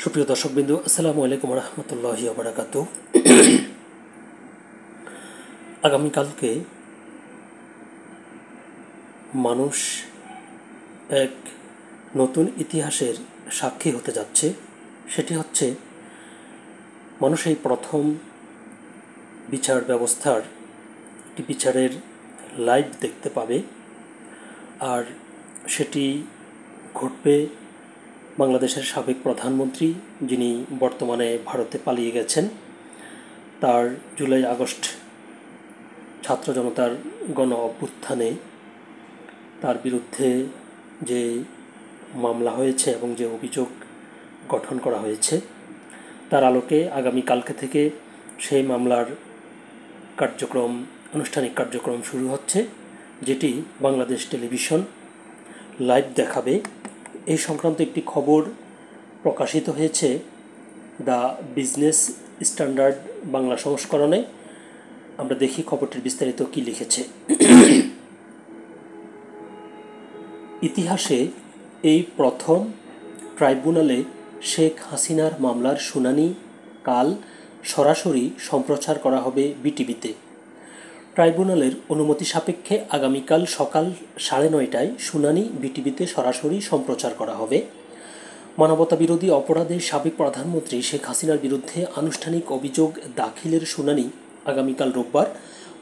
সুপ্রিয় দর্শকবৃন্দ, আসসালামু আলাইকুম রহমতুল্লাহি ওয়া বারাকাতুহু। আগামীকালকে মানুষ এক নতুন ইতিহাসের সাক্ষী হতে যাচ্ছে। সেটি হচ্ছে মানুষ এই প্রথম বিচার ব্যবস্থার একটি বিচারের লাইভ দেখতে পাবে, আর সেটি ঘটবে বাংলাদেশের সাবেক প্রধানমন্ত্রী, যিনি বর্তমানে ভারতে পালিয়ে গেছেন, তার জুলাই আগস্ট ছাত্র জনতার গণ অভ্যুত্থানে তার বিরুদ্ধে যে মামলা হয়েছে এবং যে অভিযোগ গঠন করা হয়েছে, তার আলোকে আগামীকালকে থেকে সেই মামলার আনুষ্ঠানিক কার্যক্রম শুরু হচ্ছে, যেটি বাংলাদেশ টেলিভিশন লাইভ দেখাবে। এই সংক্রান্ত একটি খবর প্রকাশিত হয়েছে দ্য বিজনেস স্ট্যান্ডার্ড বাংলা সংস্করণে। আমরা দেখি খবরটির বিস্তারিত কী লিখেছে। ইতিহাসে এই প্রথম ট্রাইব্যুনালে শেখ হাসিনার মামলার শুনানি কাল সরাসরি সম্প্রচার করা হবে বিটিভিতে। ট্রাইব্যুনালের অনুমতি সাপেক্ষে আগামীকাল সকাল 9:30টায় শুনানি বিটিভিতে সরাসরি সম্প্রচার করা হবে। মানবতাবিরোধী অপরাধে সাবেক প্রধানমন্ত্রী শেখ হাসিনার বিরুদ্ধে আনুষ্ঠানিক অভিযোগ দাখিলের শুনানি আগামীকাল রোববার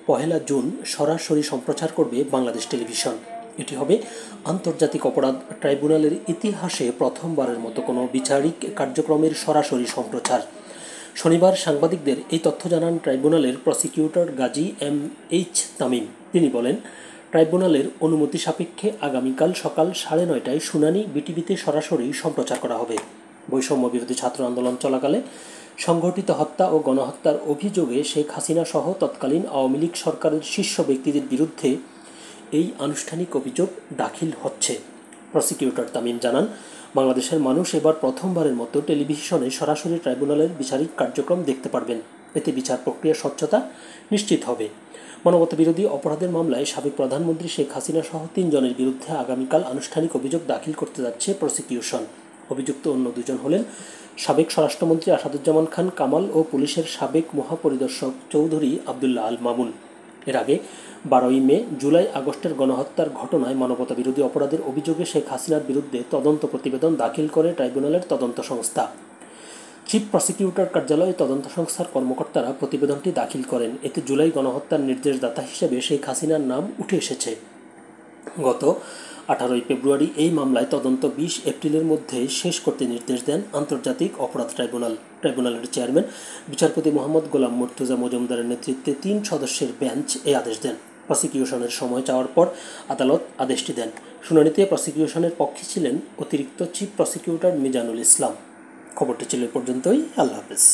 1 জুন সরাসরি সম্প্রচার করবে বাংলাদেশ টেলিভিশন। এটি হবে আন্তর্জাতিক অপরাধ ট্রাইব্যুনালের ইতিহাসে প্রথমবারের মতো কোনো বিচারিক কার্যক্রমের সরাসরি সম্প্রচার। শনিবার সাংবাদিকদের এই তথ্য জানান ট্রাইব্যুনালের প্রসিকিউটর গাজী MH তামিম। তিনি বলেন, ট্রাইব্যুনালের অনুমতি সাপেক্ষে আগামীকাল সকাল 9:30টায় শুনানি বিটিভিতে সরাসরি সম্প্রচার করা হবে। বৈষম্য বিরোধী ছাত্র আন্দোলন চলাকালে সংঘটিত হত্যা ও গণহত্যার অভিযোগে শেখ হাসিনা সহ তৎকালীন আওয়ামী লীগ সরকারের শীর্ষ ব্যক্তিদের বিরুদ্ধে এই আনুষ্ঠানিক অভিযোগ দাখিল হচ্ছে। প্রসিকিউটর তামিম জানান, বাংলাদেশের মানুষ এবার প্রথমবারের মতো টেলিভিশনে সরাসরি ট্রাইব্যুনালের বিচারিক কার্যক্রম দেখতে পারবেন। এতে বিচার প্রক্রিয়ার স্বচ্ছতা নিশ্চিত হবে। মানবতাবিরোধী অপরাধের মামলায় সাবেক প্রধানমন্ত্রী শেখ হাসিনা সহ 3 জনের বিরুদ্ধে আগামীকাল আনুষ্ঠানিক অভিযোগ দাখিল করতে যাচ্ছে প্রসিকিউশন। অভিযুক্ত অন্য 2 জন হলেন সাবেক স্বরাষ্ট্রমন্ত্রী আসাদুজ্জামান খান কামাল ও পুলিশের সাবেক মহাপরিদর্শক চৌধুরী আবদুল্লাহ আল মামুন। এর আগে 12 মে জুলাই আগস্টের গণহত্যার ঘটনায় মানবতাবিরোধী অপরাধের অভিযোগে শেখ হাসিনার বিরুদ্ধে তদন্ত প্রতিবেদন দাখিল করে ট্রাইব্যুনালের তদন্ত সংস্থা। চিফ প্রসিকিউটর কার্যালয়ে তদন্ত সংস্থার কর্মকর্তারা প্রতিবেদনটি দাখিল করেন। এতে জুলাই গণহত্যার নির্দেশদাতা হিসেবে শেখ হাসিনার নাম উঠে এসেছে। গত 18 ফেব্রুয়ারি এই মামলায় তদন্ত 20 এপ্রিলের মধ্যে শেষ করতে নির্দেশ দেন আন্তর্জাতিক অপরাধ ট্রাইব্যুনাল। ট্রাইব্যুনালের চেয়ারম্যান বিচারপতি মোহাম্মদ গোলাম মুর্তজা মজুমদারের নেতৃত্বে 3 সদস্যের বেঞ্চ এই আদেশ দেন। প্রসিকিউশনের সময় চাওয়ার পর আদালত আদেশটি দেন। শুনানিতে প্রসিকিউশনের পক্ষে ছিলেন অতিরিক্ত চিফ প্রসিকিউটর মিজানুল ইসলাম। খবরটি ছিল পর্যন্তই। আল্লাহ হাফেজ।